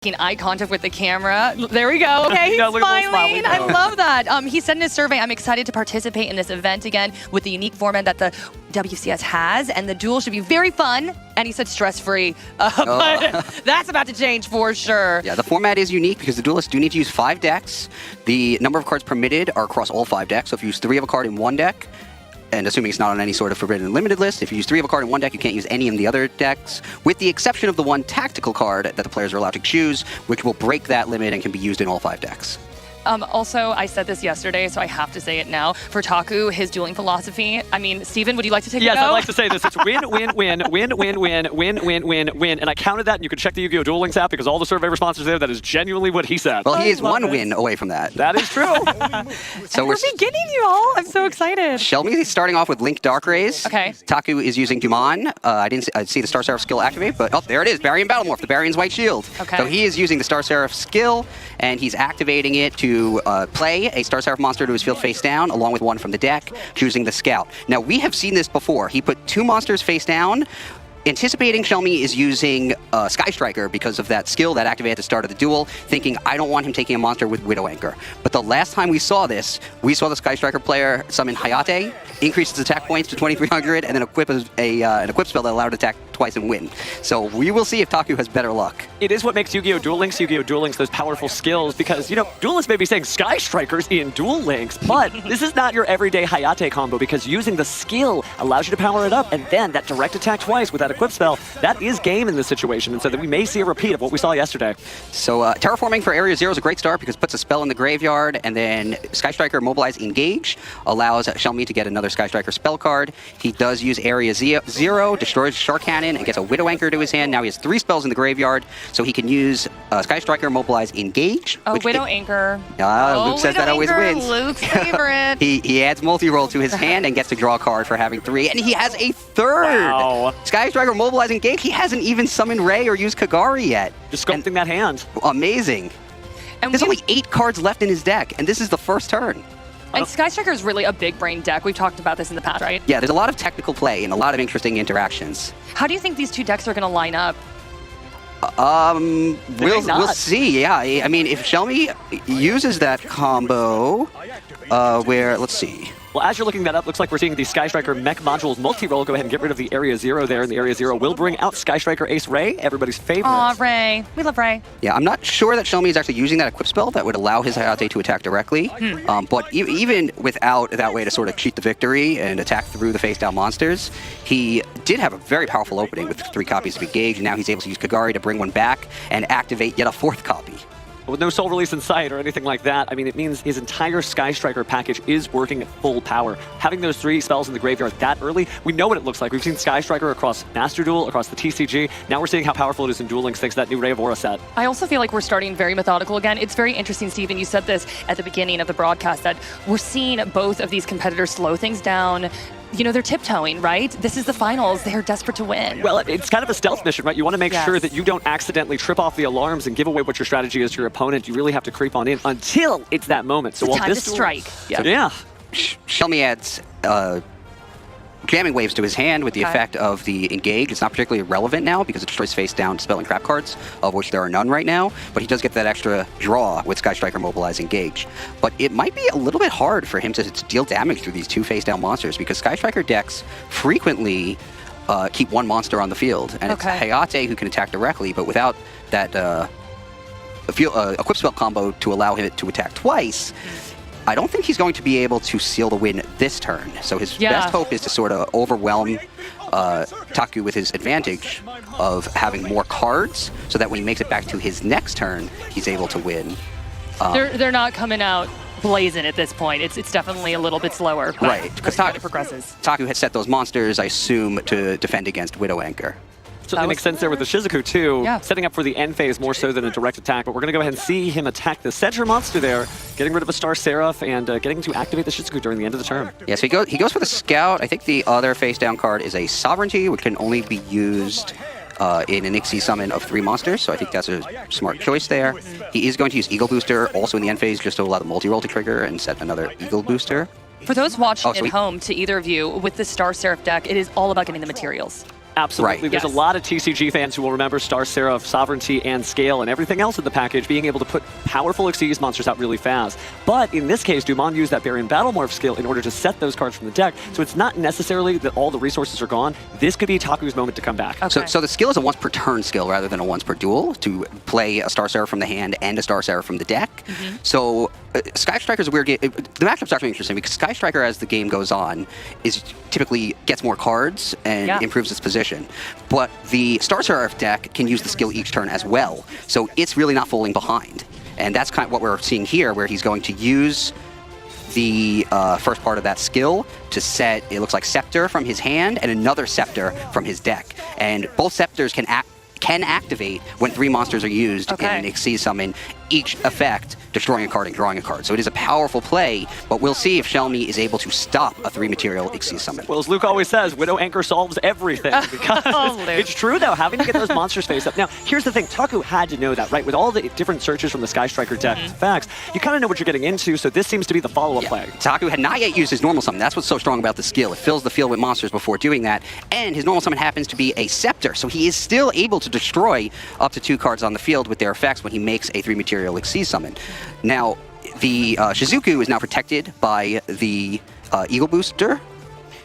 making eye contact with the camera. There we go. Okay, he's smiling. I love that. He said in his survey, I'm excited to participate in this event again with the unique format that the WCS has, and the duel should be very fun. And he said stress-free, but that's about to change for sure. Yeah, the format is unique because the duelists do need to use 5 decks. The number of cards permitted are across all 5 decks. So if you use 3 of a card in one deck, and assuming it's not on any sort of forbidden and limited list, if you use 3 of a card in one deck, you can't use any in the other decks, with the exception of the one tactical card that the players are allowed to choose, which will break that limit and can be used in all 5 decks. Also, I said this yesterday, so I have to say it now. For Taku, his dueling philosophy, I mean, Steven, would you like to take it? Yes, I'd like to say this. It's win, win, win, win, win, win, win, win, win, win. And I counted that, and you can check the Yu-Gi-Oh! Duel Links app because all the survey responses there, that is genuinely what he said. Well, he is one win away from that. That is true. So we're beginning, you all. I'm so excited. Shelmy is starting off with Link Dark Rays. Okay. Taku is using Dumon. I didn't see the Star Seraph skill activate, but there it is. Baryon Battlemorph, the Baryon's White Shield. Okay. So he is using the Star Seraph skill, and he's activating it to play a Star Seraph monster to his field face down, along with one from the deck, choosing the Scout. Now, we have seen this before. He put 2 monsters face down, anticipating Shelmy is using Sky Striker because of that skill that activated at the start of the duel, thinking, I don't want him taking a monster with Widow Anchor. But the last time we saw this, we saw the Sky Striker player summon Hayate, increase his attack points to 2,300, and then equip an equip spell that allowed to attack twice and win. So we will see if Taku has better luck. It is what makes Yu-Gi-Oh! Duel Links those powerful skills because, you know, duelists may be saying Sky Strikers in Duel Links, but this is not your everyday Hayate combo because using the skill allows you to power it up, and then that direct attack twice with that equip spell, that is game in this situation, and so that we may see a repeat of what we saw yesterday. So Terraforming for Area 0 is a great start because it puts a spell in the graveyard, and then Sky Striker Mobilize Engage allows Shelmy to get another Sky Striker spell card. He does use Area 0, destroys Shark Cannon, and gets a Widow Anchor to his hand. Now he has 3 spells in the graveyard, so he can use Sky Striker Mobilize Engage. Widow Anchor. Luke says that always wins. Luke's favorite. he adds multi-roll to his hand and gets to draw a card for having 3, and he has a 3rd! Wow. Sky Striker Mobilize Engage. He hasn't even summoned Ray or used Kagari yet. Just sculpting that hand. Amazing. And there's only 8 cards left in his deck, and this is the first turn. And Sky Striker is really a big brain deck. We've talked about this in the past, right? Yeah, there's a lot of technical play and a lot of interesting interactions. How do you think these 2 decks are going to line up? We'll see. Yeah, I mean, if Shelmy uses that combo, where let's see. Well, as you're looking that up, looks like we're seeing the Sky Striker Mech Modules multi-roll. Go ahead and get rid of the Area 0 there, and the Area 0 will bring out Sky Striker Ace Ray, everybody's favorite. Aw, Ray. We love Ray. Yeah, I'm not sure that Shelmy is actually using that equip spell that would allow his Hayate to attack directly. But even without that way to sort of cheat the victory and attack through the face-down monsters, he did have a very powerful opening with 3 copies of Engage, and now he's able to use Kagari to bring one back and activate yet a 4th copy. With no soul release in sight or anything like that, I mean, it means his entire Sky Striker package is working at full power. Having those 3 spells in the graveyard that early, we know what it looks like. We've seen Sky Striker across Master Duel, across the TCG. Now we're seeing how powerful it is in Duel Links thanks to that new Ray of Aura set. I also feel like we're starting very methodical again. It's very interesting, Steven. You said this at the beginning of the broadcast that we're seeing both of these competitors slow things down. You know, they're tiptoeing, right? This is the finals. They're desperate to win. Well, it's kind of a stealth mission, right? You want to make sure that you don't accidentally trip off the alarms and give away what your strategy is to your opponent. You really have to creep on in until it's that moment. So it's time to strike. Yeah. Shelmy adds jamming waves to his hand with the effect of the Engage. It's not particularly relevant now because it destroys face-down spell and trap cards, of which there are none right now, but he does get that extra draw with Sky Striker Mobilize Engage. But it might be a little bit hard for him to deal damage through these 2 face-down monsters because Sky Striker decks frequently keep 1 monster on the field, and it's Hayate who can attack directly, but without that equip spell combo to allow him to attack twice, I don't think he's going to be able to seal the win this turn. So his best hope is to sort of overwhelm Taku with his advantage of having more cards, so that when he makes it back to his next turn, he's able to win. They're not coming out blazing at this point. It's definitely a little bit slower. Right, because Taku progresses. Taku has set those monsters, I assume, to defend against Widow Anchor. Certainly makes sense there with the Shizuku too, setting up for the end phase more so than a direct attack, but we're going to go ahead and see him attack the Cedra monster there, getting rid of a Star Seraph and getting to activate the Shizuku during the end of the turn. Yeah, so he goes for the Scout. I think the other face-down card is a Sovereignty, which can only be used in an Ixie summon of 3 monsters, so I think that's a smart choice there. He is going to use Eagle Booster also in the end phase just to allow the multi-roll to trigger and set another Eagle Booster. For those watching at home, to either of you, with the Star Seraph deck, it is all about getting the materials. Absolutely. Right. There's a lot of TCG fans who will remember Star Seraph, Sovereignty, and Scale, and everything else in the package being able to put powerful Xyz monsters out really fast. But in this case, Dumont used that Variant Battlemorph skill in order to set those cards from the deck, so it's not necessarily that all the resources are gone. This could be Taku's moment to come back. Okay. So the skill is a once per turn skill rather than a once per duel to play a Star Seraph from the hand and a Star Seraph from the deck. So Sky Striker is a weird game. The matchup's actually interesting because Sky Striker, as the game goes on, is typically gets more cards and improves its position. But the Star Seraph deck can use the skill each turn as well, so it's really not falling behind. And that's kind of what we're seeing here, where he's going to use the first part of that skill to set, it looks like Scepter from his hand and another Scepter from his deck. And both Scepters can activate when 3 monsters are used in an Xyz summon, each effect destroying a card and drawing a card. So it is a powerful play, but we'll see if Shelmy is able to stop a 3-material Xyz summon. Well, as Luke always says, Widow Anchor solves everything. Because it's true, though, having to get those monsters face up. Now, here's the thing. Taku had to know that, right? With all the different searches from the Sky Striker deck facts, you kind of know what you're getting into, so this seems to be the follow-up play. Taku had not yet used his normal summon. That's what's so strong about the skill. It fills the field with monsters before doing that, and his normal summon happens to be a Scepter, so he is still able to destroy up to 2 cards on the field with their effects when he makes a 3-material Xyz summon. Now, the Shizuku is now protected by the Eagle Booster,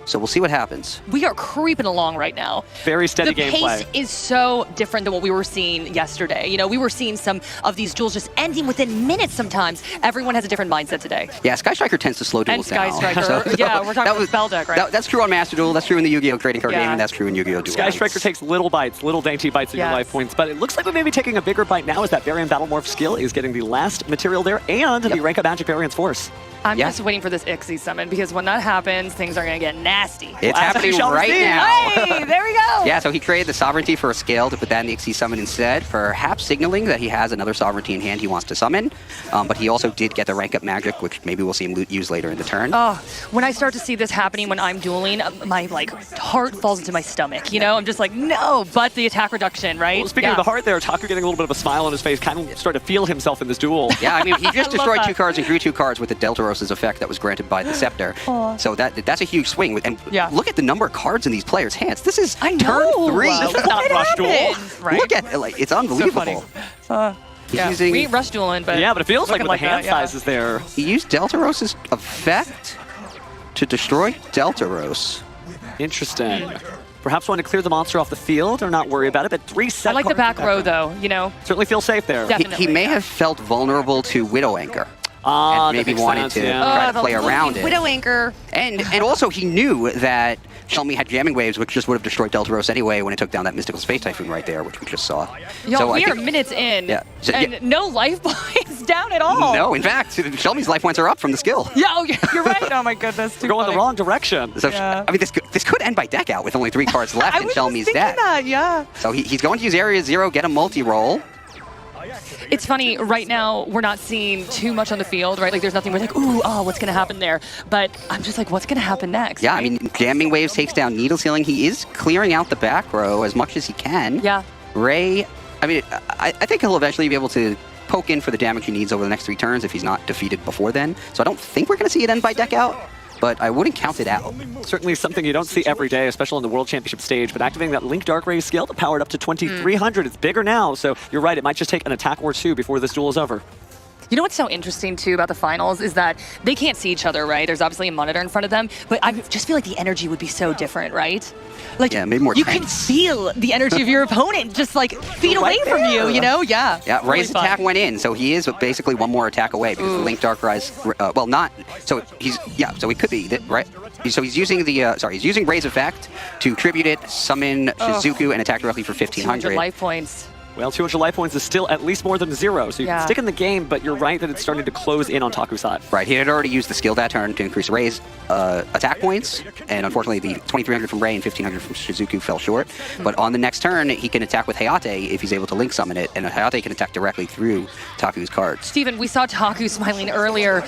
so we'll see what happens. We are creeping along right now. Very steady gameplay. The pace is so different than what we were seeing yesterday. You know, we were seeing some of these duels just ending within minutes sometimes. Everyone has a different mindset today. Yeah, Sky Striker tends to slow duels down. And Sky Striker, yeah, we're talking about spell deck, right? That's true on Master Duel, that's true in the Yu-Gi-Oh! Trading card game, and that's true in Yu-Gi-Oh! Duel. Sky Striker takes little bites, little dainty bites of your life points, but it looks like we may be taking a bigger bite now as that Variant Battlemorph skill is getting the last material there, and the Rank Up Magic Variance Force. I'm just waiting for this Xyz summon, because when that happens, things are going to get nasty. It's happening right now. Hey, there we go. Yeah, so he created the Sovereignty for a scale to put that in the Xyz summon instead, perhaps signaling that he has another Sovereignty in hand he wants to summon. But he also did get the Rank Up Magic, which maybe we'll see him use later in the turn. Oh, when I start to see this happening when I'm dueling, my heart falls into my stomach. You know, I'm just like, no, but the attack reduction, right? Well, speaking of the heart there, Taku getting a little bit of a smile on his face, kind of starting to feel himself in this duel. Yeah, I mean, he just destroyed 2 cards and drew 2 cards with the Deltaros's effect that was granted by the Scepter. So that's a huge swing. And look at the number of cards in these players' hands. This is turn 3. This is not Rush Duel. Right? Look at it, it's unbelievable. We ain't rush dueling, but it feels like with the hand sizes there. He used Deltaros's effect to destroy Deltaros. Interesting. Perhaps want to clear the monster off the field or not worry about it, but 3 set I like the back row, though, you know. Certainly feel safe there. He may have felt vulnerable to Widow Anchor. And maybe wanted to try to play around it. Widow Anchor. And also he knew that Shelmy had jamming waves, which just would have destroyed Deltaros anyway when it took down that Mystical Space Typhoon right there, which we just saw. Yo, we are minutes in, and no life points down at all. No, in fact, Shelmy's life points are up from the skill. Yeah, you're right. Oh my goodness, we're going the wrong direction. So I mean, this could end by deck out with only 3 cards left in Shelmy's deck. So he's going to use Area 0, get a multi-roll. It's funny, right now, we're not seeing too much on the field, right? Like, there's nothing we're like, ooh, what's going to happen there? But I'm just like, what's going to happen next? Yeah, right? I mean, Jamming Waves takes down Needle Sealing. He is clearing out the back row as much as he can. Yeah. Ray, I mean, I think he'll eventually be able to poke in for the damage he needs over the next 3 turns if he's not defeated before then. So I don't think we're going to see it end by deck out, but I wouldn't count it out. Certainly something you don't see every day, especially on the World Championship stage, but activating that Link Dark Ray skill to power it up to 2,300. It's bigger now, so you're right, it might just take an attack or 2 before this duel is over. You know what's so interesting, too, about the finals is that they can't see each other, right? There's obviously a monitor in front of them, but I just feel like the energy would be so different, right? Like, maybe more you can feel the energy of your opponent just, like, feet away from you, you know? Yeah. Yeah, Ray's attack went in, so he is basically 1 more attack away because the Link Dark Rise, well, not, so he's, so he could be, right? So he's using the, he's using Ray's effect to tribute it, summon Shizuku, and attack directly for 1,500. 200 life points. Well, 200 life points is still at least more than 0, so you can stick in the game, but you're right that it's starting to close in on Taku's side. Right, he had already used the skill that turn to increase Ray's attack points, and unfortunately the 2,300 from Ray and 1,500 from Shizuku fell short. But on the next turn, he can attack with Hayate if he's able to Link Summon it, and Hayate can attack directly through Taku's cards. Steven, we saw Taku smiling earlier.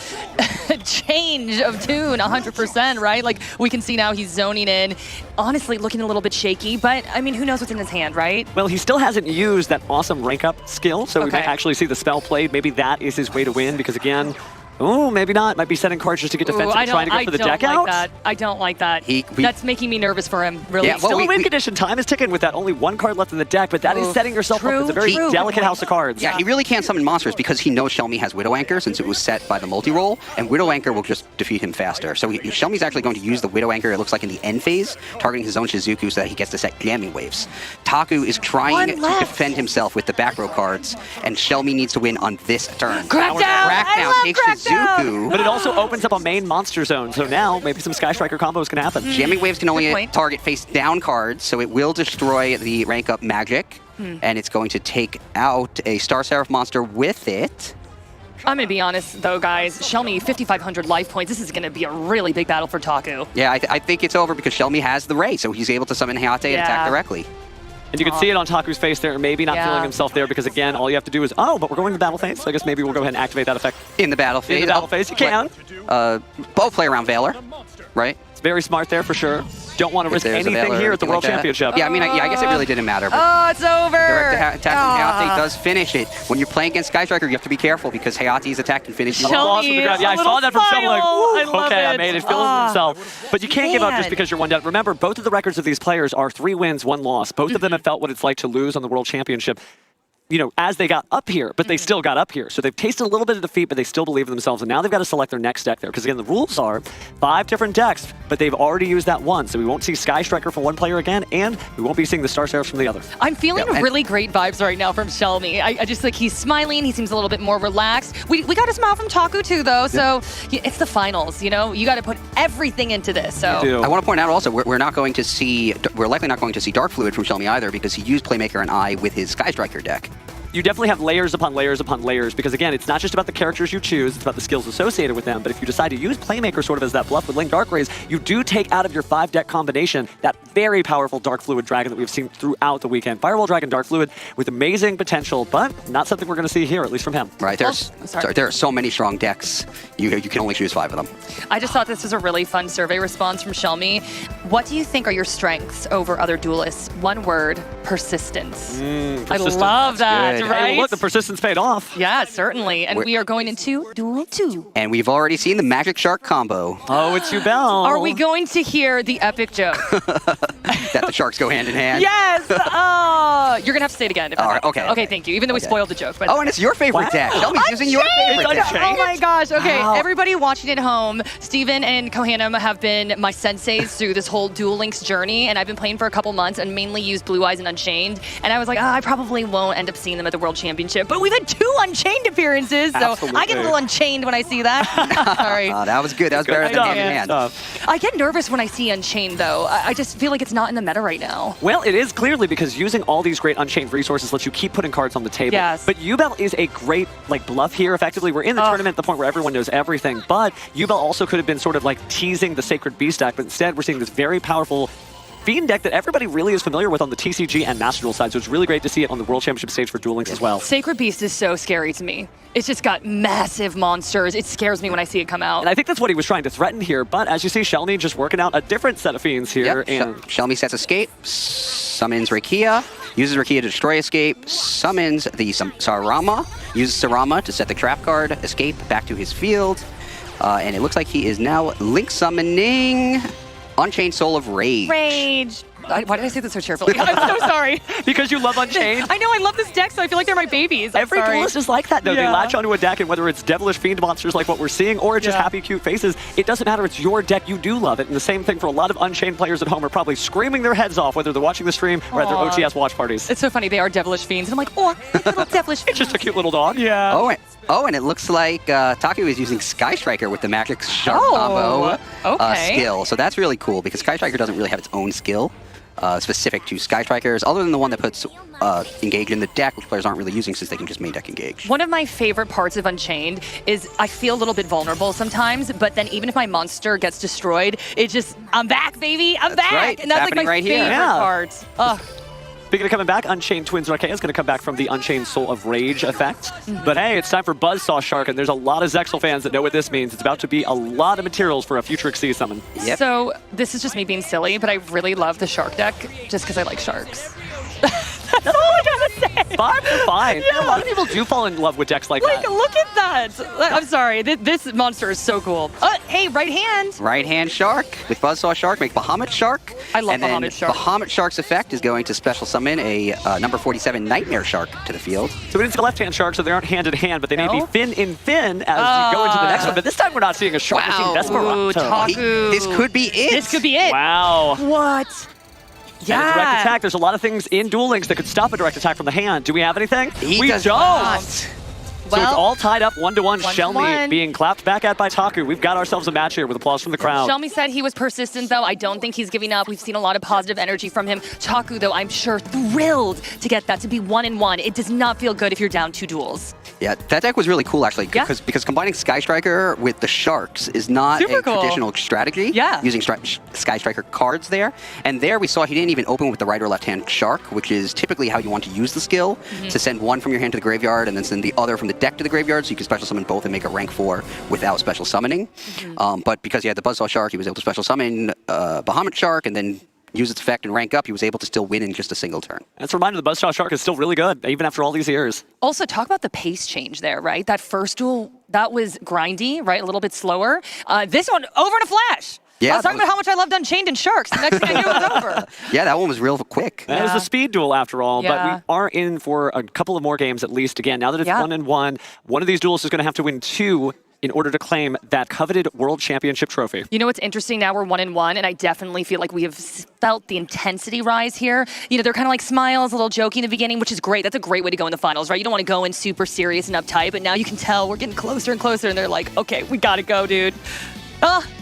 Change of tune, 100%, right? Like, we can see now he's zoning in. Honestly, looking a little bit shaky, but, I mean, who knows what's in his hand, right? Well, he still hasn't used that awesome rank up skill, so we might actually see the spell played. Maybe that is his way to win, because again, Oh, maybe not. Might be setting cards just to get defensive and trying to go for the deck out. I don't like that. That's making me nervous for him, really. Yeah, Still in win condition. Time is ticking with that. Only one card left in the deck, but that is setting yourself up. It's a very delicate house of cards. Yeah, he really can't summon monsters because he knows Shelmy has Widow Anchor since it was set by the multi-roll, and Widow Anchor will just defeat him faster. So Shelmy's actually going to use the Widow Anchor, it looks like, in the end phase, targeting his own Shizuku so that he gets to set jamming waves. Taku is trying to defend himself with the back row cards, and Shelmy needs to win on this turn. Crackdown takes Shizuku. But it also opens up a main monster zone, so now maybe some Sky Striker combos can happen. Jamming Waves can only target face down cards, so it will destroy the rank up magic, and it's going to take out a Star Seraph monster with it. I'm going to be honest, though, guys. Shelmy, 5,500 life points. This is going to be a really big battle for Taku. Yeah, I think it's over because Shelmy has the Ray, so he's able to summon Hayate and attack directly. And you can see it on Taku's face there, maybe not feeling himself there, because again, all you have to do is, but we're going to the battle phase, so I guess maybe we'll go ahead and activate that effect. In the battle phase? In the battle phase, you can. Both play around Valor, right? It's very smart there for sure. Don't want to risk anything here at the World Championship. Yeah, I mean, I guess it really didn't matter. Oh, it's over. Direct attack from Hayate does finish it. When you're playing against Sky Striker, you have to be careful because Hayate's attack can finish you. Yeah, I saw that from Shelmy. Like, okay, I made it. Feeling himself. But you can't give up just because you're one down. Remember, both of the records of these players are 3 wins, 1 loss. Both of them have felt what it's like to lose on the World Championship, you know, as they got up here, but they still got up here. So they've tasted a little bit of defeat, but they still believe in themselves. And now they've got to select their next deck there. Because again, the rules are 5 different decks, but they've already used that one. So we won't see Sky Striker from one player again, and we won't be seeing the Star Seraphs from the other. I'm feeling really great vibes right now from Shelmy. I just like, he's smiling. He seems a little bit more relaxed. We got a smile from Taku too, though. So it's the finals, you know? You got to put everything into this. So I want to point out also, we're likely not going to see Dark Fluid from Shelmy either because he used Playmaker and I with his Sky Striker deck. You definitely have layers upon layers upon layers because, again, it's not just about the characters you choose, it's about the skills associated with them. But if you decide to use Playmaker sort of as that bluff with Link Dark Rays, you do take out of your 5-deck combination that very powerful Dark Fluid Dragon that we've seen throughout the weekend. Firewall Dragon, Dark Fluid with amazing potential, but not something we're going to see here, at least from him. Right, there are so many strong decks. You can only choose 5 of them. I just thought this was a really fun survey response from Shelmy. What do you think are your strengths over other duelists? One word, persistence. Persistence. I love that, right? Hey, look, the persistence paid off. Yeah, certainly. And we are going into Duel 2. And we've already seen the Magic Shark combo. Oh, it's Yubel. Are we going to hear the epic joke? That the sharks go hand in hand? Yes! Oh, you're going to have to say it again. All right, okay. Okay, thank you. Even though we spoiled the joke. But and it's your favorite deck. Shelby's using your favorite deck. Oh my gosh. Okay, everybody watching at home, Steven and Kohanam have been my senseis through this whole Duel Links journey, and I've been playing for a couple months and mainly used Blue Eyes and Unchained. And I was like, I probably won't end up seeing them at the World Championship. But we've had 2 Unchained appearances, so I get a little Unchained when I see that. Sorry. That was good. That was better than hand in hand. I get nervous when I see Unchained, though. I just feel like it's not in the meta right now. Well, it is clearly because using all these great Unchained resources lets you keep putting cards on the table. Yes. But Yubel is a great bluff here. Effectively, we're in the tournament at the point where everyone knows everything. But Yubel also could have been sort of like teasing the Sacred Beast deck, but instead we're seeing this very powerful Fiend deck that everybody really is familiar with on the TCG and Master Duel side, so it's really great to see it on the World Championship stage for Duel Links as well. Sacred Beast is so scary to me. It's just got massive monsters. It scares me when I see it come out. And I think that's what he was trying to threaten here, but as you see, Shelmy just working out a different set of Fiends here. And Shelmy sets Escape, summons Rakia, uses Rakia to destroy Escape, summons the Sarama, uses Sarama to set the trap card, Escape back to his field, and it looks like he is now Link summoning Unchained Soul of Rage. Why did I say that so cheerfully? I'm so sorry. Because you love Unchained? I know, I love this deck, so I feel like they're my babies. Every duelist is like that, though. They latch onto a deck, and whether it's devilish fiend monsters like what we're seeing, or it's just happy, cute faces, it doesn't matter. It's your deck. You do love it. And the same thing for a lot of Unchained players at home are probably screaming their heads off, whether they're watching the stream or at their OTS watch parties. It's so funny. They are devilish fiends. And I'm like, little devilish fiends. It's just a cute little dog. Yeah. And it looks like Taku is using Sky Striker with the Magic Shark combo skill. So that's really cool because Sky Striker doesn't really have its own skill specific to Sky Strikers, other than the one that puts Engage in the deck, which players aren't really using since they can just main deck Engage. One of my favorite parts of Unchained is I feel a little bit vulnerable sometimes, but then even if my monster gets destroyed, it just, I'm back, baby, I'm back! Right. And that's like my favorite part. Speaking of coming back, Unchained Twins Rakia is going to come back from the Unchained Soul of Rage effect. But hey, it's time for Buzzsaw Shark, and there's a lot of Zexal fans that know what this means. It's about to be a lot of materials for a future Xyz summon. Yep. So this is just me being silly, but I really love the Shark deck just because I like sharks. That's all I gotta say. 5 for 5. Yeah. A lot of people do fall in love with decks like that. Look at that. I'm sorry. This monster is so cool. Hey, right hand. Right hand shark with Buzzsaw Shark, make Bahamut Shark. I love and then Bahamut Shark. Bahamut Shark's effect is going to special summon a number 47 Nightmare Shark to the field. So it is a left-hand shark, so they aren't hand in hand, but they may be fin in fin as you go into the next one. But this time we're not seeing a shark, we're seeing Desperado. Ooh, Taku. This could be it. This could be it. Wow. What? Yeah. And a direct attack, there's a lot of things in Duel Links that could stop a direct attack from the hand. Do we have anything? He we does don't. not. So it's Well, all tied up 1-1. Shelmy 1-1. being clapped back at by Taku. We've got ourselves a match here with applause from the crowd. Shelmy said he was persistent, though. I don't think he's giving up. We've seen a lot of positive energy from him. Taku, though, I'm sure thrilled to get that to be 1-1. It does not feel good if you're down 2 duels. Yeah, that deck was really cool, actually, Yeah. because combining Sky Striker with the Sharks is not Super a cool. traditional strategy. Yeah. Using Sky Striker cards there. And there we saw he didn't even open with the right or left-hand Shark, which is typically how you want to use the skill, to send one from your hand to the graveyard and then send the other from the deck to the graveyard, so you can special summon both and make a rank 4 without special summoning. But because he had the Buzzsaw Shark, he was able to special summon Bahamut Shark and then use its effect and rank up. He was able to still win in just a single turn. That's a reminder the Buzzsaw Shark is still really good, even after all these years. Also, talk about the pace change there, right? That first duel, that was grindy, right? A little bit slower. This one, over in a flash. Yeah, I was talking about how much I loved Unchained and Sharks. The next thing I knew, it was over. Yeah, that one was real quick. That was a speed duel after all, but Yeah. we are in for a couple of more games at least. Again, now that it's Yeah. 1-1, one of these duels is going to have to win 2 in order to claim that coveted World Championship trophy. You know what's interesting? Now we're 1-1, and I definitely feel like we have felt the intensity rise here. You know, they're kind of like smiles, a little jokey in the beginning, which is great. That's a great way to go in the finals, right? You don't want to go in super serious and uptight, but now you can tell we're getting closer and closer, and they're like, okay, we gotta go, dude.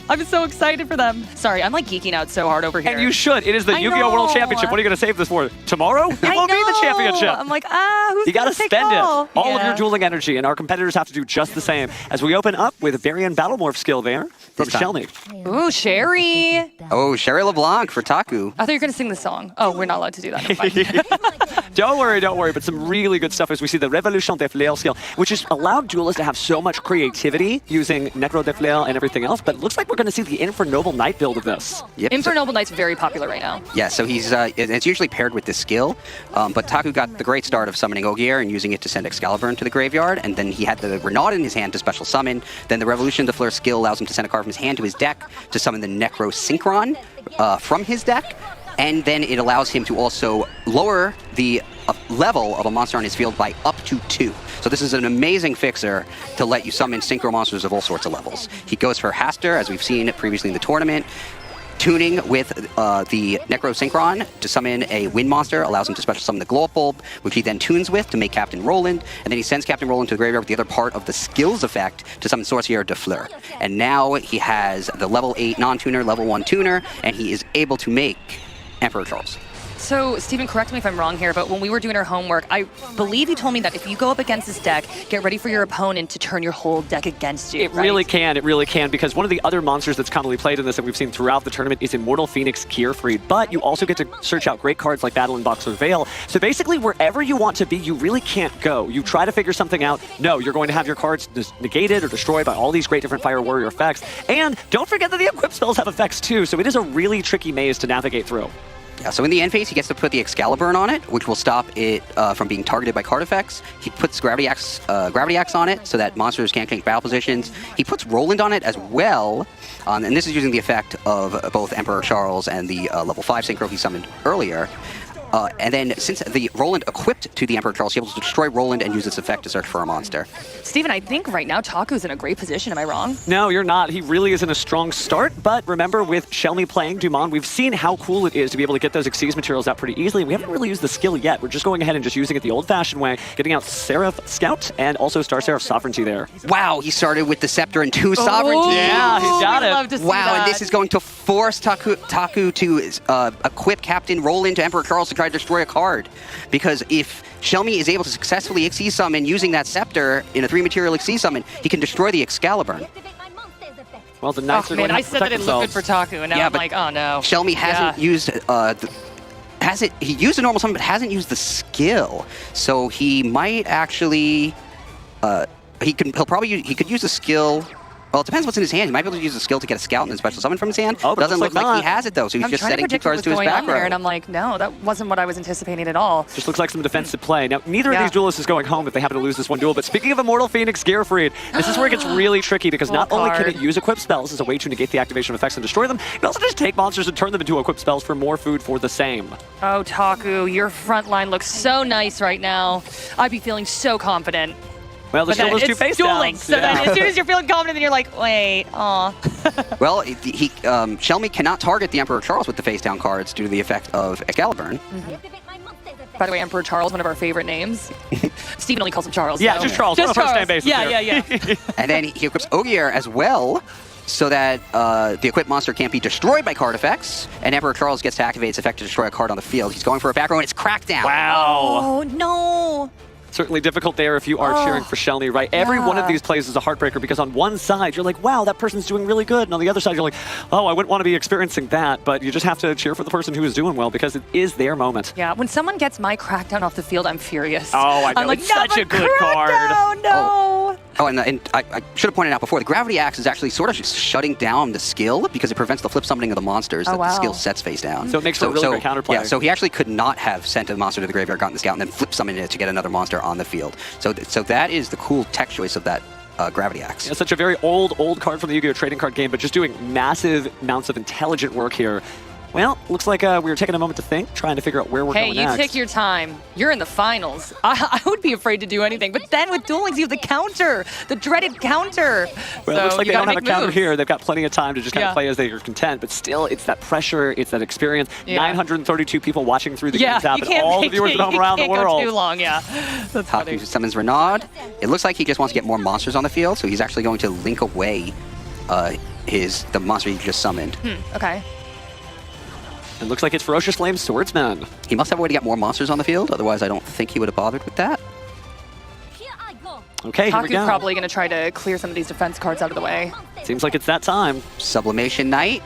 I'm so excited for them. Sorry, I'm like geeking out so hard over here. And you should. It is the I Yu-Gi-Oh! World know. Championship. What are you going to save this for? Tomorrow? It won't be the championship. I'm like, who's You got to gonna take spend it. all? All of Yeah. your dueling energy, and our competitors have to do just the same. As we open up with a Varian Battle Morph skill there from This time. Shelmy. Ooh, Sherry. Oh, Sherry LeBlanc for Taku. I thought you were going to sing the song. Oh, we're not allowed to do that. Never mind. Don't worry. But some really good stuff as we see the Révolution des Fleurs skill, which has allowed duelists to have so much creativity using Necro des Fleurs and everything else. But it looks like we're going to see the Infernoble Knight build of this. Yep. Infernoble Knight's very popular right now. Yeah, so he's it's usually paired with this skill, but Taku got the great start of summoning Ogier and using it to send Excalibur into the graveyard, and then he had the Renaud in his hand to special summon. Then the Revolution de Fleur skill allows him to send a card from his hand to his deck to summon the Necro Synchron from his deck, and then it allows him to also lower the level of a monster on his field by up to 2. So this is an amazing fixer to let you summon synchro monsters of all sorts of levels. He goes for Haster, as we've seen previously in the tournament. Tuning with the Necro Synchron to summon a wind monster allows him to special summon the Glow Up Bulb, which he then tunes with to make Captain Roland, and then he sends Captain Roland to the graveyard with the other part of the skills effect to summon Sorcier de Fleur. And now he has the level 8 non-tuner, level 1 tuner, and he is able to make Emperor Charles. So, Steven, correct me if I'm wrong here, but when we were doing our homework, I believe you told me that if you go up against this deck, get ready for your opponent to turn your whole deck against you. It really can, because one of the other monsters that's commonly played in this that we've seen throughout the tournament is Immortal Phoenix Gearfried, but you also get to search out great cards like Battle and Boxer Veil. So basically, wherever you want to be, you really can't go. You try to figure something out. No, you're going to have your cards negated or destroyed by all these great different Fire Warrior effects. And don't forget that the equip spells have effects too, so it is a really tricky maze to navigate through. Yeah, so in the end phase, he gets to put the Excalibur on it, which will stop it from being targeted by card effects. He puts Gravity Axe on it so that monsters can't change battle positions. He puts Roland on it as well, and this is using the effect of both Emperor Charles and the level 5 synchro he summoned earlier. And then, since the Roland equipped to the Emperor Charles, he's able to destroy Roland and use its effect to search for a monster. Steven, I think right now Taku's in a great position. Am I wrong? No, you're not. He really is in a strong start, but remember, with Shelmy playing Dumont, we've seen how cool it is to be able to get those Xyz materials out pretty easily. We haven't really used the skill yet. We're just going ahead and just using it the old-fashioned way, getting out Seraph Scout and also Star Seraph Sovereignty there. Wow, he started with the Scepter and 2 Sovereignty. Yeah, he's got we'd it. love to see Wow, that. and this is going to force Taku to equip Captain Roland to Emperor Charles to try to destroy a card. Because if Shelmy is able to successfully Xyz summon using that Scepter in a 3-material Xyz summon, he can destroy the Excalibur. Well, the Knights Oh, are man, going to I have to said that protect it looked good themselves. for Taku, and now Yeah, I'm but like, oh no. Shelmy hasn't used he used a normal summon, but hasn't used the skill. So he might actually he could use the skill. Well, it depends what's in his hand. He might be able to use a skill to get a scout and then special summon from his hand. Oh, but doesn't look looks like he has it, though, so he's I'm just trying to setting 2 predict cards what's to his going back on there, row. and I'm like, no, that wasn't what I was anticipating at all. Just looks like some defensive play. Now, neither of Yeah. these duelists is going home if they happen to lose this one duel, but speaking of Immortal Phoenix Gearfried, this is where it gets really tricky because not only can it use equip spells as a way to negate the activation of effects and destroy them, it can also just take monsters and turn them into equip spells for more food for the same. Oh, Taku, your front line looks so nice right now. I'd be feeling so confident. Well, there's still those 2 it's face dueling, downs. so then as soon as you're feeling confident, then you're like, wait, aw. Well, Shelmy cannot target the Emperor Charles with the face down cards due to the effect of Excalibur. By the way, Emperor Charles, one of our favorite names. Steven only calls him Charles. Yeah, so. just Charles. Just on a first Charles. name basis Yeah, here. yeah. And then he equips Ogier as well, so that the equipped monster can't be destroyed by card effects, and Emperor Charles gets to activate its effect to destroy a card on the field. He's going for a back row, and it's Crackdown. Wow. Oh, no. Certainly difficult there if you are cheering for Shelny, right? Every one of these plays is a heartbreaker because on one side, you're like, wow, that person's doing really good. And on the other side, you're like, oh, I wouldn't want to be experiencing that. But you just have to cheer for the person who is doing well because it is their moment. Yeah, when someone gets my Crackdown off the field, I'm furious. Oh, I know. I'm like, It's no, such a but good card. Crackdown, no. Oh, and I should have pointed out before, the Gravity Axe is actually sort of just shutting down the skill because it prevents the flip summoning of the monsters that the skill sets face down. So it makes for a really great counterplay. Yeah, so he actually could not have sent a monster to the graveyard, gotten the scout, and then flip summoned it to get another monster on the field. So that is the cool tech choice of that Gravity Axe. Yeah, such a very old card from the Yu-Gi-Oh! Trading card game, but just doing massive amounts of intelligent work here. Well, looks like we were taking a moment to think, trying to figure out where we're going next. Hey, you take your time. You're in the finals. I would be afraid to do anything, but then with Duel Links, you have the counter, the dreaded counter. Well, so it looks like you they don't gotta have a make counter moves. here. They've got plenty of time to just kind of Yeah. play as they are content, but still, it's that pressure, it's that experience. Yeah. 932 people watching through the games app, you and can't all the make viewers it- at home you around the can't go world. too long, yeah. That's funny. Taku summons Renaud. It looks like he just wants to get more monsters on the field, so he's actually going to link away the monster he just summoned. Okay. It looks like it's Ferocious Flame Swordsman. He must have a way to get more monsters on the field, otherwise I don't think he would have bothered with that. Okay, here we Taku's go. probably going to try to clear some of these defense cards out of the way. Seems like it's that time. Sublimation Knight.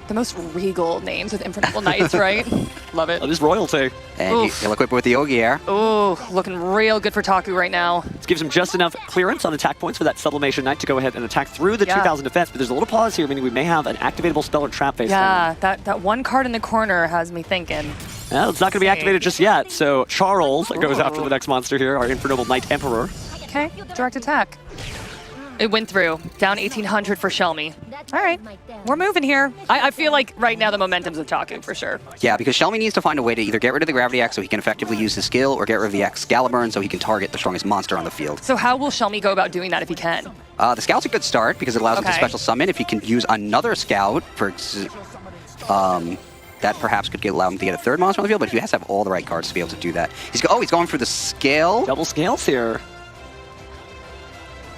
The most regal names with Infernoble Knights, right? Love it. That is royalty. And Oof. he'll equip it with the Ogier. Ooh, looking real good for Taku right now. This gives him just enough clearance on attack points for that Sublimation Knight to go ahead and attack through the Yeah. 2,000 defense, but there's a little pause here, meaning we may have an activatable spell or trap face Yeah, that one card in the corner has me thinking. Well, it's not going to be activated just yet, so Charles goes Ooh. after the next monster here, our Infernoble Knight Emperor. Okay, direct attack. It went through. Down 1,800 for Shelmy. All right, we're moving here. I feel like right now the momentum's with Taku for sure. Yeah, because Shelmy needs to find a way to either get rid of the Gravity Axe so he can effectively use his skill, or get rid of the Excalibur so he can target the strongest monster on the field. So how will Shelmy go about doing that if he can? The Scout's a good start because it allows him to Okay. special summon. If he can use another Scout, that perhaps could allow him to get a third monster on the field, but he has to have all the right cards to be able to do that. He's going for the scale. Double scales here.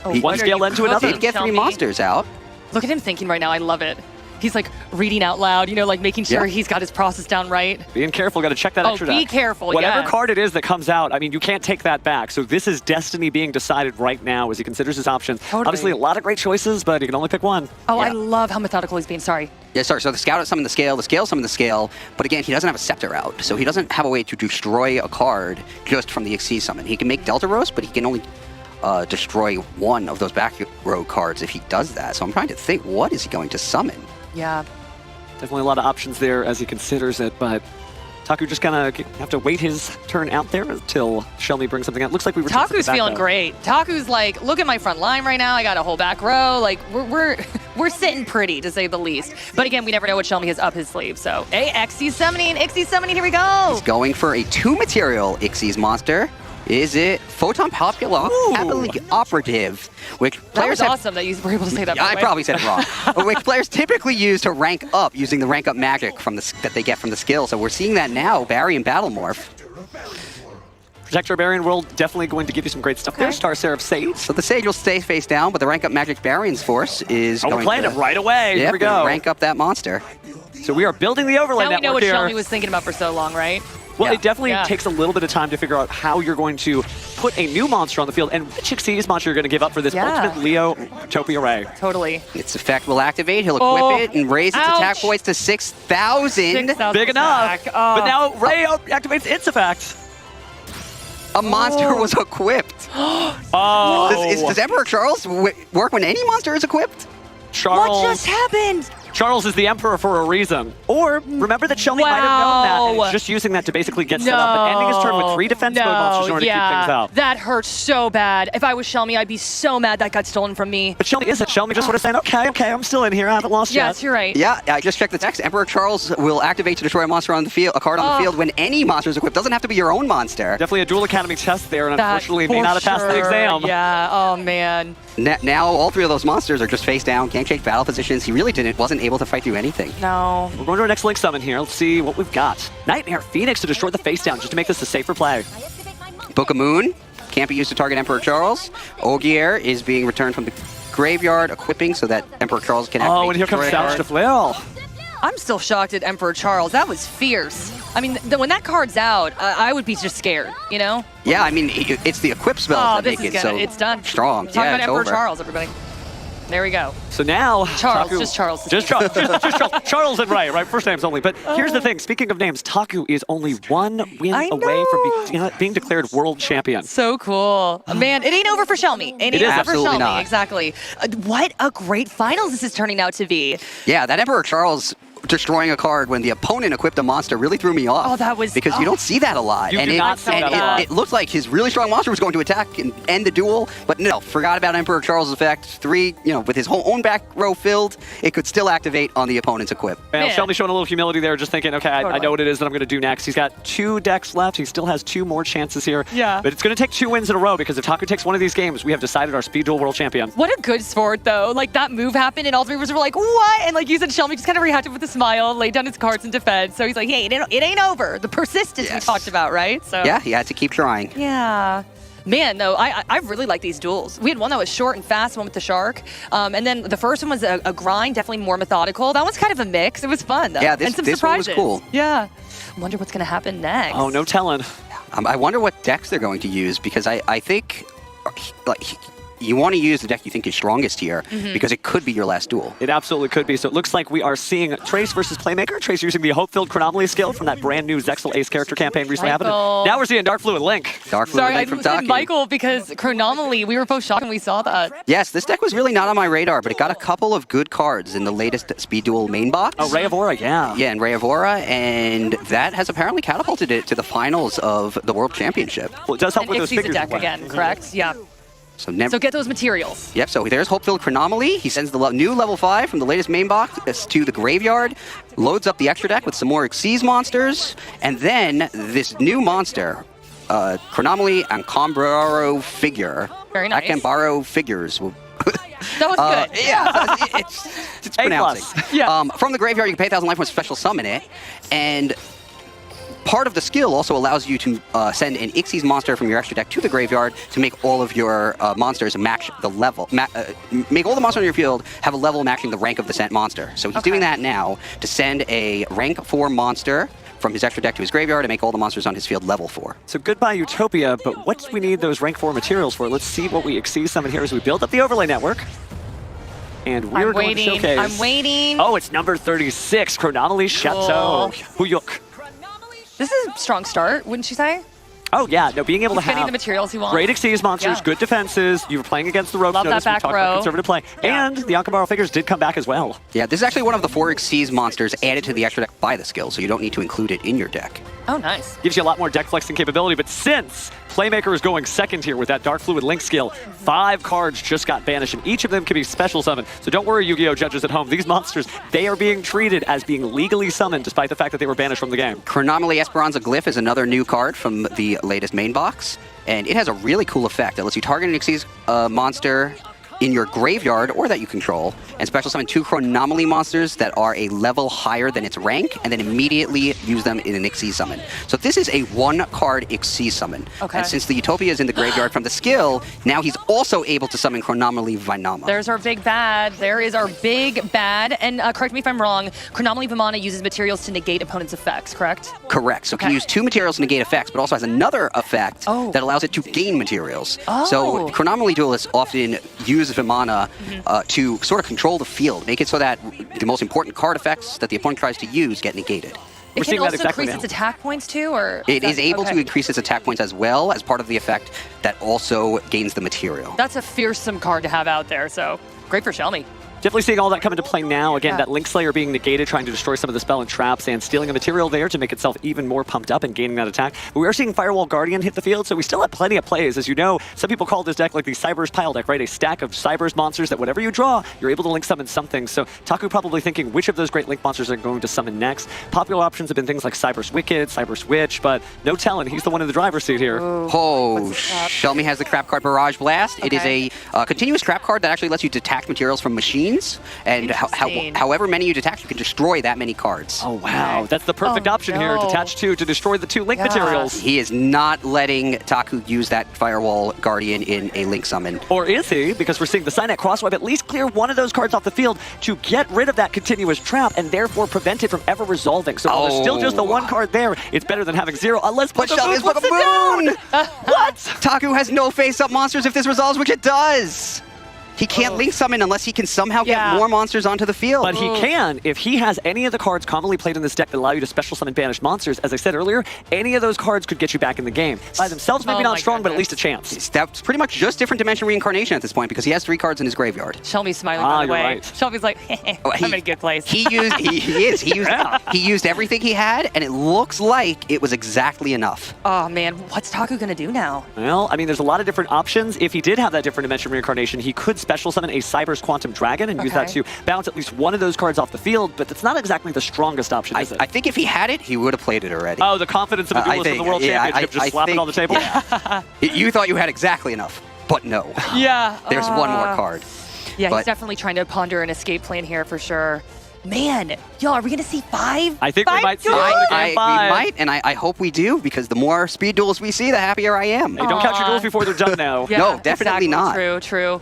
Oh, He- what One are scale you end to another. cooking, He'd get 3 Shelmy? monsters out. Look at him thinking right now. I love it. He's like reading out loud, like making sure Yeah. he's got his process down right. Being careful, got to check that Oh, extra be deck. careful, Whatever yeah. card it is that comes out, I mean, you can't take that back. So this is destiny being decided right now as he considers his options. Totally. Obviously, a lot of great choices, but he can only pick one. Oh, I Yeah. love how methodical he's being. Sorry. Yeah, sorry. So the Scout summoned the scale summoned the scale, but again, he doesn't have a Scepter out, so he doesn't have a way to destroy a card just from the Xyz summon. He can make Delta Roast, but he can only destroy one of those back row cards if he does that. So I'm trying to think, what is he going to summon? Yeah. Definitely a lot of options there as he considers it, but Taku just kind of have to wait his turn out there until Shelmy brings something out. Looks like we were Taku's feeling great. Taku's like, look at my front line right now. I got a whole back row. Like we're sitting pretty to say the least. But again, we never know what Shelmy has up his sleeve. So, hey, Xyz summoning. Here we go. He's going for a 2-material Xyz monster. Is it Photon Popula Happily Operative, which That players was have... awesome that you were able to say that. Yeah, by I the way. probably said it wrong. Which players typically use to rank up using the rank up magic that they get from the skill. So we're seeing that now, Barry and Battle Morph. Protector Barbarian World definitely going to give you some great stuff there. Star Seraph Sage. So the Sage will stay face down, but the rank up magic Barion's Force is Oh, going we're playing to... it right away. Here Yep, we go. rank up that monster. So we are building the overlay Now we network know what here. Shelmy was thinking about for so long, right? Well, Yeah. it definitely Yeah. takes a little bit of time to figure out how you're going to put a new monster on the field and which Xyz monster you're going to give up for this Yeah. ultimate Leo Topia Ray. Totally. Its effect will activate. He'll equip Oh, it and raise its ouch. attack points to 6,000. 6,000 Big enough. back. Oh. But now Ray activates its effect. A monster was equipped. Oh. Does Emperor Charles work when any monster is equipped? Charles. What just happened? Charles is the emperor for a reason. Or remember that Shelmy might have known that, and he's just using that to basically get set up and ending his turn with 3 defense mode monsters in order to keep things out. That hurts so bad. If I was Shelmy, I'd be so mad that got stolen from me. But Shelmy isn't. Shelmy just sort of saying, okay, I'm still in here. I haven't lost yet. Yes, you're right. Yeah, I just checked the text. Emperor Charles will activate to destroy a monster on the field, a card on the field when any monster is equipped. Doesn't have to be your own monster. Definitely a Duel Academy test there, and unfortunately may not have passed the exam. Yeah, oh man. Now all 3 of those monsters are just face down, can't change battle positions. He really wasn't able to fight through anything. No. We're going to our next Link summon here. Let's see what we've got. Nightmare Phoenix to destroy the face down, just to make this a safer play. Book of Moon can't be used to target Emperor Charles. Ogier is being returned from the graveyard, equipping so that Emperor Charles can activate. Oh, and here comes Salch to Flail. I'm still shocked at Emperor Charles. That was fierce. I mean, when that card's out, I would be just scared, you know? Yeah, I mean, it's the equip spells that make it so it's done. strong. Talk yeah, about it's Emperor over. Charles, everybody. There we go. So now, Charles, Taku, just Charles. Just Charles. just Charles. Charles and right? First names only. But here's the thing. Speaking of names, Taku is only 1 win away from being declared world champion. So cool. Man, it ain't over for Shelmy. It ain't is over for absolutely Shelmy. not. Exactly. What a great finals this is turning out to be. Yeah, that Emperor Charles destroying a card when the opponent equipped a monster really threw me off. Oh, that was... Because you don't see that a lot. You and do not see that a lot. It looked like his really strong monster was going to attack and end the duel, but no, forgot about Emperor Charles' effect. 3, with his whole own back row filled, it could still activate on the opponent's equip. Man, Yeah. Shelby showing a little humility there, just thinking, okay, I know what it is that I'm going to do next. He's got 2 decks left. He still has 2 more chances here. Yeah. But it's going to take 2 wins in a row, because if Taku takes one of these games, we have decided our Speed Duel world champion. What a good sport, though. Like, that move happened, and all 3 of us were like, what? And like you said, Shelby just kind of reacted with a smile, laid down his cards in defense. So he's like, hey, it ain't over. The persistence we talked about, right? So Yeah, he had to keep trying. Yeah. Man, though, I really like these duels. We had one that was short and fast, one with the shark. And then the first one was a grind, definitely more methodical. That one's kind of a mix. It was fun, though. Yeah, and some this one was surprises. cool. Yeah. I wonder what's going to happen next. Oh, no telling. I wonder what decks they're going to use, because I think you want to use the deck you think is strongest here, because it could be your last duel. It absolutely could be. So it looks like we are seeing Trace versus Playmaker. Trace using the Hope-Filled Chronomaly skill from that brand new Zexal Ace character campaign recently happened. Now we're seeing Dark Fluid Link. Dark Fluid Sorry, I Link from said Taku. Michael because Chronomaly, we were both shocked when we saw that. Yes, this deck was really not on my radar, but it got a couple of good cards in the latest Speed Duel main box. Oh, Ray of Aura, yeah. Yeah, and Ray of Aura, and that has apparently catapulted it to the finals of the World Championship. Well, it does help And with those Ixie's a figures. deck as well. again, correct? Yeah. So So get those materials. Yep, so there's Hope-Filled Chronomaly. He sends the new level 5 from the latest main box to the graveyard, loads up the extra deck with some more Xyz monsters, and then this new monster, Chronomaly and Kambaro Figure. Very nice. Kambaro Figures. That was good. Yeah, it's pronouncing. Yeah. From the graveyard, you can pay 1,000 life points to special summon it, and part of the skill also allows you to send an Xyz monster from your extra deck to the graveyard to make all of your monsters match the level. Make all the monsters on your field have a level matching the rank of the sent monster. So he's doing that now to send a rank 4 monster from his extra deck to his graveyard and make all the monsters on his field level 4. So goodbye Utopia, but what do we need those rank 4 materials for? Let's see what we Xyz summon here as we build up the overlay network. And we're going to showcase... I'm waiting. Oh, it's number 36, Chronomaly Chateau. Huyuk. This is a strong start, wouldn't you say? Oh, yeah. No, being able to Getting have the materials he wants. great Xyz monsters, Yeah. good defenses. You were playing against the ropes. Love that Notice we back talked about row. conservative play. Yeah. And the Akabaro figures did come back as well. Yeah, this is actually one of the 4 Xyz monsters added to the extra deck by the skill, so you don't need to include it in your deck. Oh, nice. Gives you a lot more deck flexing capability, but since Playmaker is going second here with that Dark Fluid Link skill, 5 cards just got banished, and each of them can be special summoned. So don't worry, Yu-Gi-Oh! Judges at home. These monsters, they are being treated as being legally summoned, despite the fact that they were banished from the game. Chronomaly Esperanza Glyph is another new card from the latest main box, and it has a really cool effect that lets you target an Xyz monster in your graveyard or that you control, and special summon 2 Chronomaly monsters that are a level higher than its rank, and then immediately use them in an Xyz summon. So this is a 1-card Xyz summon. Okay. And since the Utopia is in the graveyard from the skill, now he's also able to summon Chronomaly Vinama. There's our big bad. There is our big bad. And correct me if I'm wrong, Chronomaly Vimana uses materials to negate opponent's effects, correct? Correct. So it can use 2 materials to negate effects, but also has another effect that allows it to gain materials. So Chronomaly duelists often use Vimana to sort of control the field, make it so that the most important card effects that the opponent tries to use get negated. We're seeing that exactly increase now. its attack points too, or It is able okay. to increase its attack points as well as part of the effect that also gains the material. That's a fearsome card to have out there, so great for Shelmy. Definitely seeing all that come into play now. Again, Yeah. that Link Slayer being negated, trying to destroy some of the spell and traps, and stealing a material there to make itself even more pumped up and gaining that attack. But we are seeing Firewall Guardian hit the field, so we still have plenty of plays. As you know, some people call this deck like the Cyberse pile deck, right? A stack of Cyberse monsters that whatever you draw, you're able to link summon something. So Taku probably thinking which of those great Link monsters are going to summon next. Popular options have been things like Cyberse Wicked, Cyberse Witch, but no telling. He's the one in the driver's seat here. Oh, Shelmy has the trap card Barrage Blast. It is Okay. a continuous trap card that actually lets you detach materials from machines, and Interesting. however many you detach, you can destroy that many cards. Oh, wow. Okay. That's the perfect Oh, option here. no. Detach 2 to destroy the 2 Link materials. He is not letting Taku use that Firewall Guardian in a Link summon. Or is he? Because we're seeing the Signet Crossweb at least clear one of those cards off the field to get rid of that continuous trap and therefore prevent it from ever resolving. So while there's still just the one card there, it's better than having 0. Unless But Shelmy has Book of Moon! What? Taku has no face-up monsters if this resolves, which it does! He can't Link summon unless he can somehow Yeah. get more monsters onto the field. But he can if he has any of the cards commonly played in this deck that allow you to special summon banished monsters. As I said earlier, any of those cards could get you back in the game. By themselves, maybe Oh not my strong, but at goodness. least a chance. That's pretty much just different dimension reincarnation at this point because he has 3 cards in his graveyard. Shelby's smiling Ah, by the you're way. right. Shelby's like, Oh, I'm in a good place. He used everything he had, and it looks like it was exactly enough. Oh man, what's Taku gonna do now? Well, I mean, there's a lot of different options. If he did have that different dimension reincarnation, he could special summon a Cyberse Quantum Dragon and use that Okay. to bounce at least one of those cards off the field, but that's not exactly the strongest option, is it? I think if he had it, he would have played it already. Oh, the confidence of a duelist in the World Championship, just slap it on the table? Yeah. You thought you had exactly enough, but no. Yeah. There's one more card. Yeah, But- he's definitely trying to ponder an escape plan here for sure. Man, y'all, are we gonna see 5? I think we 5 might see duels? it. We Game 5. might, and I hope we do, because the more speed duels we see, the happier I am. Hey, don't count your Aw. duels before they're done now. Yeah, No, definitely exactly. not. True, true.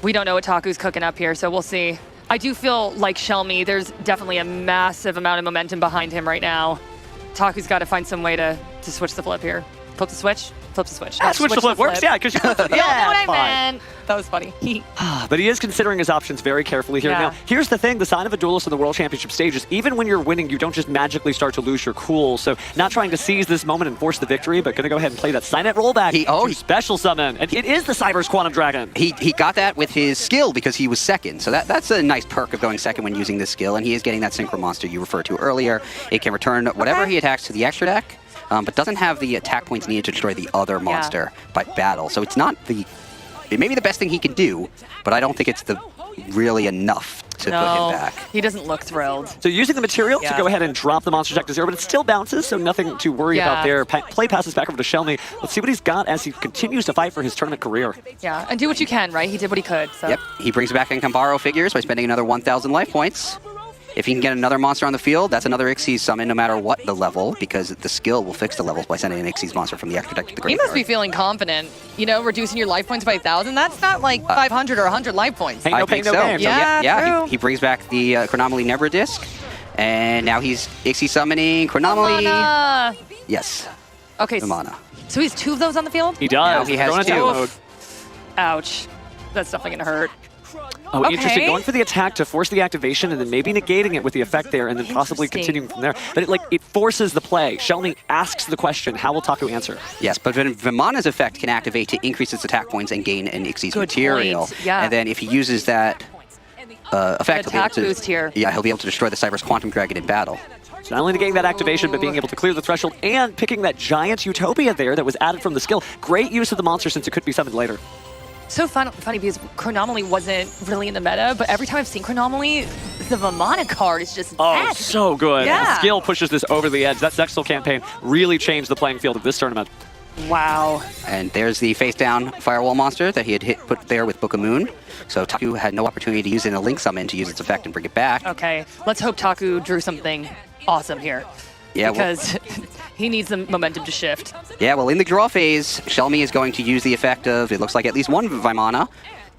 We don't know what Taku's cooking up here, so we'll see. I do feel like Shelmy, there's definitely a massive amount of momentum behind him right now. Taku's got to find some way to switch the flip here. Flip the switch? Flip the switch. Ah, switch the flip works, yeah, because you You know what I fine. meant. That was funny. But he is considering his options very carefully here. Yeah. Now, here's the thing. The sign of a duelist in the World Championship stage is even when you're winning, you don't just magically start to lose your cool. So not trying to seize this moment and force the victory, but going to go ahead and play that Signet rollback to special summon. And it is the Cyberse Quantum Dragon. He got that with his skill because he was second. So that's a nice perk of going second when using this skill. And he is getting that Synchro Monster you referred to earlier. It can return whatever he attacks to the extra deck, but doesn't have the attack points needed to destroy the other monster by battle. So it's not the... It may be the best thing he can do, but I don't think it's really enough to put him back. He doesn't look thrilled. So using the material to Yeah. go ahead and drop the monster deck to 0, but it still bounces, so nothing to worry about there. Play passes back over to Shelmy. Let's see what he's got as he continues to fight for his tournament career. Yeah, and do what you can, right? He did what he could. So. Yep, he brings back Enkambaro figures by spending another 1,000 life points. If he can get another monster on the field, that's another Xyz summon no matter what the level, because the skill will fix the levels by sending an Xyz monster from the extra deck to the He graveyard. must be feeling confident. You know, reducing your life points by 1,000, that's not like 500 or 100 life points. Hey, no I pain, think no so. gain. So Yeah, true. he brings back the Chronomaly Nebra disc, and now he's Xyz summoning Chronomaly. Mana. Yes, Okay, the mana. so he has 2 of those on the field? He does. Now he has Going into 2. duel mode. Ouch. That's definitely going to hurt. Oh, interesting. Okay. Going for the attack to force the activation and then maybe negating it with the effect there and then possibly Interesting. continuing from there. But it forces the play. Shelmy asks the question, how will Taku answer? Yes, but Vimana's effect can activate to increase its attack points and gain an Xyz Good material. point. Yeah. And then if he uses that effect, he'll be able Attack boost here. Yeah, he'll be able to destroy the Cyberse Quantum Dragon in battle. So not only getting that activation, but being able to clear the threshold and picking that giant Utopia there that was added from the skill. Great use of the monster since it could be summoned later. So funny because Chronomaly wasn't really in the meta, but every time I've seen Chronomaly, the Vimana card is just Oh, nasty. so good. Yeah. The skill pushes this over the edge. That Zexal campaign really changed the playing field of this tournament. Wow. And there's the face-down Firewall monster that he had put there with Book of Moon. So Taku had no opportunity to use it in a Link Summon to use its effect and bring it back. Okay, let's hope Taku drew something awesome here. Yeah, Because he needs the momentum to shift. Yeah, well, in the draw phase, Shelmy is going to use the effect of, it looks like at least one Vimana,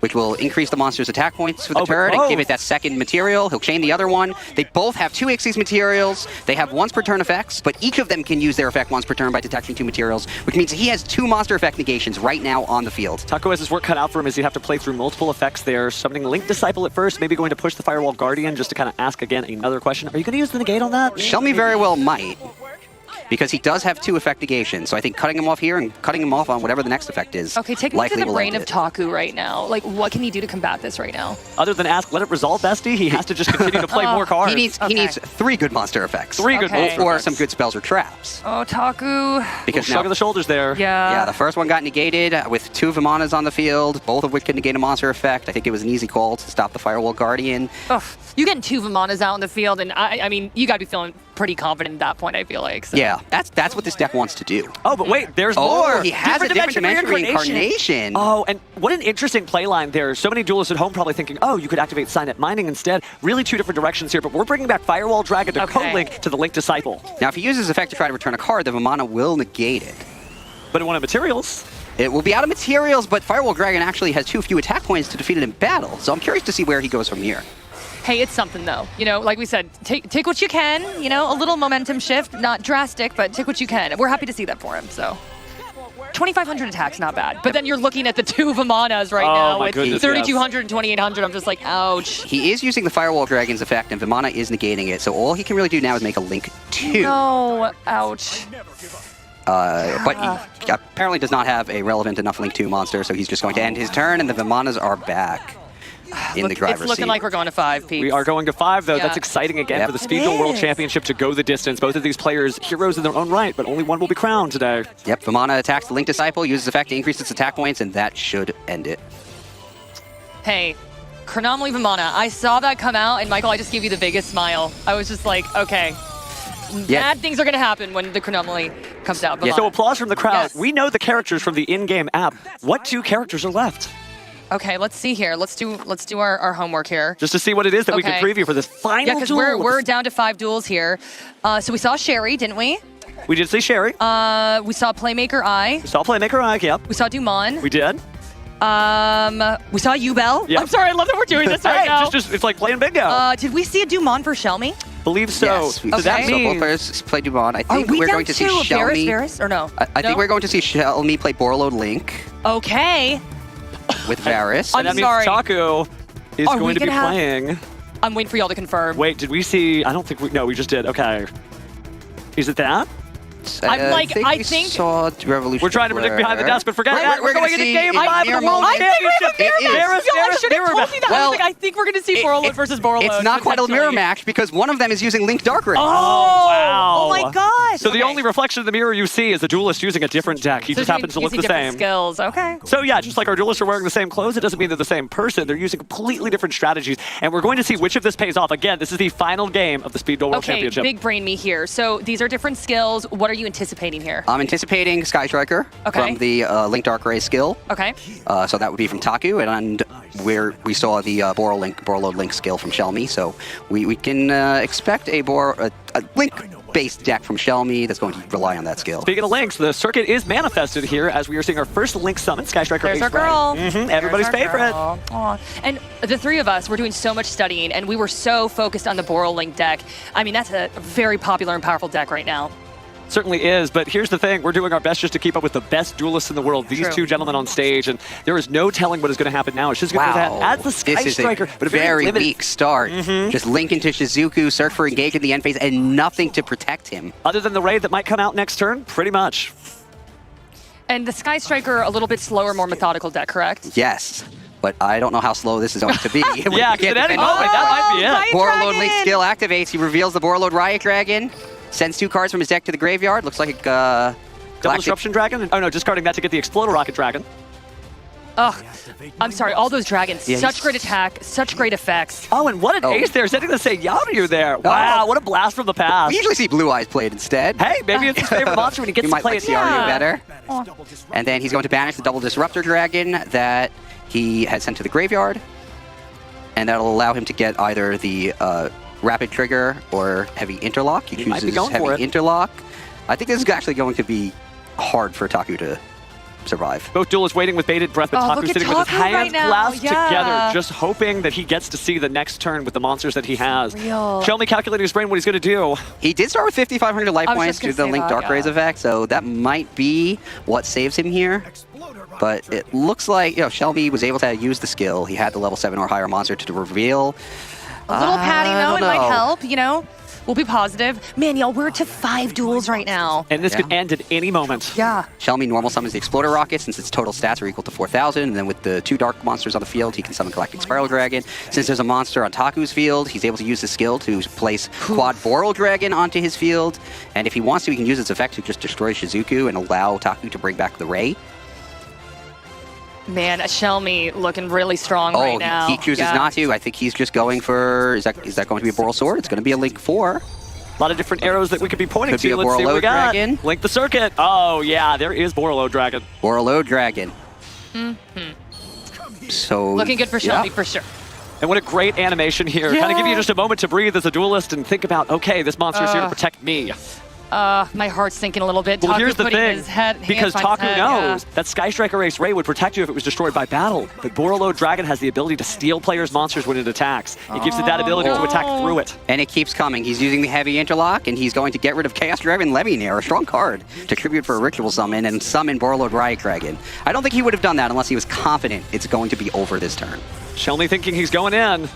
which will increase the monster's attack points for the turn and give it that second material. He'll chain the other one. They both have 2 Xyz materials. They have once per turn effects, but each of them can use their effect once per turn by detaching 2 materials, which means he has 2 monster effect negations right now on the field. Taco has his work cut out for him as he'd have to play through multiple effects there. Summoning Link Disciple at first, maybe going to push the Firewall Guardian just to kind of ask again another question. Are you going to use the negate on that? Shelmy very well might, because he does have 2 effect negations. So I think cutting him off here and cutting him off on whatever the next effect is. Okay, take me to the brain of Taku right now. Like, what can he do to combat this right now? Other than ask, let it resolve, bestie, he has to just continue to play more cards. He needs 3 good monster effects. 3 good monster or effects. some good spells or traps. Oh, Taku. Because shrug of the shoulders there. Yeah, the first one got negated with 2 Vimanas on the field, both of which could negate a monster effect. I think it was an easy call to stop the Firewall Guardian. Ugh. You getting 2 Vimanas out in the field, and I mean, you got to be feeling pretty confident at that point, I feel like. So. Yeah, that's what this deck wants to do. Oh, but wait, there's more. He has a different dimension reincarnation. Oh, and what an interesting play line there. So many duelists at home probably thinking, oh, you could activate Signet Mining instead. Really 2 different directions here, but we're bringing back Firewall Dragon to co-link to the Link Disciple. Now, if he uses effect to try to return a card, the Vimana will negate it. But it won't have materials. It will be out of materials, but Firewall Dragon actually has too few attack points to defeat it in battle. So I'm curious to see where he goes from here. Hey, it's something though. You know, like we said, take what you can. You know, a little momentum shift, not drastic, but take what you can. We're happy to see that for him. So, 2,500 attacks, not bad. But then you're looking at the 2 Vimanas right now with 3,200 and 2,800. I'm just like, ouch. He is using the Firewall Dragon's effect, and Vimana is negating it. So all he can really do now is make a Link 2. No, ouch. But he apparently does not have a relevant enough Link 2 monster, so he's just going to end his turn, and the Vimanas are back in the driver's seat. It's looking like we're going to 5, Pete. We are going to 5, though. That's exciting again for the Speed Duel World Championship to go the distance. Both of these players, heroes in their own right, but only one will be crowned today. Yep, Vimana attacks the Link Disciple, uses effect to increase its attack points, and that should end it. Hey, Chronomaly Vimana, I saw that come out, and Michael, I just gave you the biggest smile. I was just like, okay. Bad things are going to happen when the Chronomaly comes out. So applause from the crowd. Yes. We know the characters from the in-game app. What 2 characters are left? Okay, let's see here. Let's do our homework here. Just to see what it is that we can preview for this final duel. Yeah, because we're down to 5 duels here. So we saw Sherry, didn't we? We did see Sherry. We saw Playmaker I. We saw Playmaker I, yep. We saw Dumon. We did. We saw Yubel. Yep. I'm sorry, I love that we're doing this right now. It's like playing bingo. Did we see a Dumon for Shelmy? Believe so. Yes, Does that mean... both players play Dumon. I think we're going to see Shelmy. Varus, or no? I think we're going to see Shelmy play Borrel Link. Okay. With Varus. And that means Taco is going to be playing. I'm waiting for y'all to confirm. Wait, did we see? I don't think we. No, we just did. Okay. Is it that? I'm like, I think saw Revolution. We're trying to predict behind the desk, but forget that. We're going into Game 5 of the World Championship. I should have told you that. I was like, I think we're going to see Borrel versus Borrel. It's not quite a mirror match because one of them is using Link Dark Ring. Oh, wow. Oh my gosh. So the only reflection of the mirror you see is the duelist using a different deck. He just happens to look the same. Skills. Okay. So yeah, just like our duelists are wearing the same clothes, it doesn't mean they're the same person. They're using completely different strategies, and we're going to see which of this pays off. Again, this is the final game of the Speed Duel World Championship. Okay, big brain me here. So these are different skills. What are you anticipating here? I'm anticipating Sky Striker from the Link Dark Ray skill. Okay. So that would be from Taku, and where we saw the Borrel Link skill from Shelmy. So we can expect a Link-based deck from Shelmy that's going to rely on that skill. Speaking of Links, the circuit is manifested here as we are seeing our first Link summon, Sky Striker. There's our girl. Everybody's favorite. And the 3 of us were doing so much studying, and we were so focused on the Borrel Link deck. I mean, that's a very popular and powerful deck right now. Certainly is, but here's the thing. We're doing our best just to keep up with the best duelists in the world, these 2 gentlemen on stage, and there is no telling what is going to happen now. It's just going to be that as the Sky Striker, but a very weak start. Just link into Shizuku, search for engage in the end phase, and nothing to protect him. Other than the raid that might come out next turn, pretty much. And the Sky Striker, a little bit slower, more methodical deck, correct? Yes. But I don't know how slow this is going to be. Yeah, because at any moment, that might be it. Borrel Link skill activates. He reveals the Borrel Riot Dragon. Sends 2 cards from his deck to the graveyard. Looks like Double Disruption Dragon? Oh no, discarding that to get the Exploder Rocket Dragon. Ugh. I'm sorry, all those dragons. Such great attack, such great effects. Oh, and what an ace there, setting the Saweria there. Wow, what a blast from the past. We usually see Blue Eyes played instead. Hey, maybe it's his favorite monster when he gets to play it. Saweria better. And then he's going to banish the Double Disruptor Dragon that he has sent to the graveyard. And that'll allow him to get either the Rapid Trigger or Heavy Interlock. He chooses Heavy Interlock. I think this is actually going to be hard for Taku to survive. Both duelists waiting with bated breath, but Oh, Taku look at sitting with his Taku hands right now. clasped Yeah. together, just hoping that he gets to see the next turn with the monsters that he has. Real. Show me calculating his brain what he's going to do. He did start with 5,500 life I was points just due gonna to the say Link that, Dark Rays yeah. effect, so that might be what saves him here. But it looks like, Shelby was able to use the skill. He had the level 7 or higher monster to reveal. A little padding, I though, don't it might know. help, We'll be positive. Man, y'all, we're to 5 duels right now. And this Yeah. could end at any moment. Yeah. Shelby normal summons the Exploder Rocket since its total stats are equal to 4,000, and then with the 2 dark monsters on the field, he can summon Galactic Spiral Dragon. Since there's a monster on Taku's field, he's able to use the skill to place Quad Borrel Dragon onto his field, and if he wants to, he can use its effect to just destroy Shizuku and allow Taku to bring back the Ray. Man, Shelmy looking really strong right now. He chooses Yeah. not to. I think he's just going for, is that going to be a Borrel Sword? It's going to be a Link 4. A lot of different arrows that we could be pointing Could be to. a Let's see what we Borrel got. Dragon. Link the circuit. Oh, yeah, there is Borrel Dragon. Borrel Dragon. So Looking good for Shelby, for sure. And what a great animation here. Kind of give you just a moment to breathe as a duelist and think about, okay, this monster is here to protect me. My heart's sinking a little bit. Well, Taku here's the putting thing, his head, because hands on his Taku head, knows that Sky Striker Ace Ray would protect you if it was destroyed by battle, but Borrel Dragon has the ability to steal players' monsters when it attacks. It gives it that ability to attack through it. And it keeps coming. He's using the heavy interlock, and he's going to get rid of Chaos Dragon Levianeer, a strong card, to tribute for a ritual summon and summon Borrel Riot Dragon. I don't think he would have done that unless he was confident it's going to be over this turn. Shelmy thinking he's going in.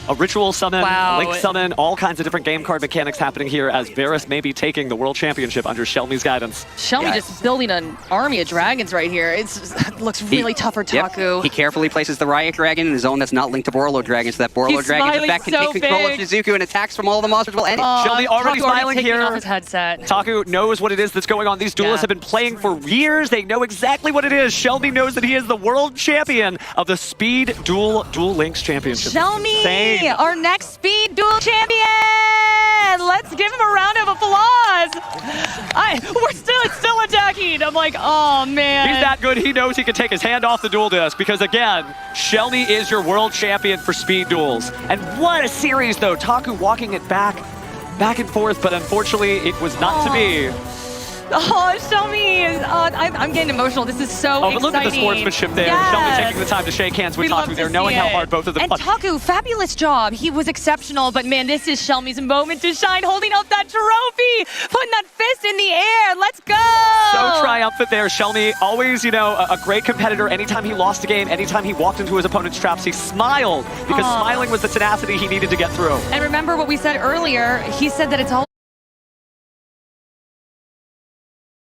A ritual summon, Wow. Link summon, all kinds of different game card mechanics happening here as Varus may be taking the World Championship under Shelmy's guidance. Shelby Yeah. just building an army of dragons right here. It looks really tough for Yep. Taku. He carefully places the Riot Dragon in a zone that's not linked to Borrel Dragon, so that Borrel He's Dragon in smiling fact can so take control big. of Shizuku and attacks from all the monsters will end it. Shelby already Taku smiling taking here. off his headset. Taku knows what it is that's going on. These duelists Yeah. have been playing for years. They know exactly what it is. Shelby knows that he is the world champion of the Speed Duel Links Championship. Shelmy, Insane. our next Speed Duel champion! Let's give him a round of applause. It's still attacking. I'm like, oh man. He's that good, he knows he can take his hand off the duel disc because, again, Shelby is your world champion for speed duels. And what a series, though. Taku walking it back and forth, but unfortunately, it was not to be. Oh, Shelby! I'm getting emotional. This is so exciting. But look at the sportsmanship there. Yes. Shelby taking the time to shake hands with We love Taku to there, knowing see how it. hard both of them And Taku, fabulous job. He was exceptional, but man, this is Shelby's moment to shine, holding up that trophy, putting that fist in the air. Let's go! So triumphant there. Shelby, always, a great competitor. Anytime he lost a game, anytime he walked into his opponent's traps, he smiled because smiling was the tenacity he needed to get through. And remember what we said earlier, he said that it's all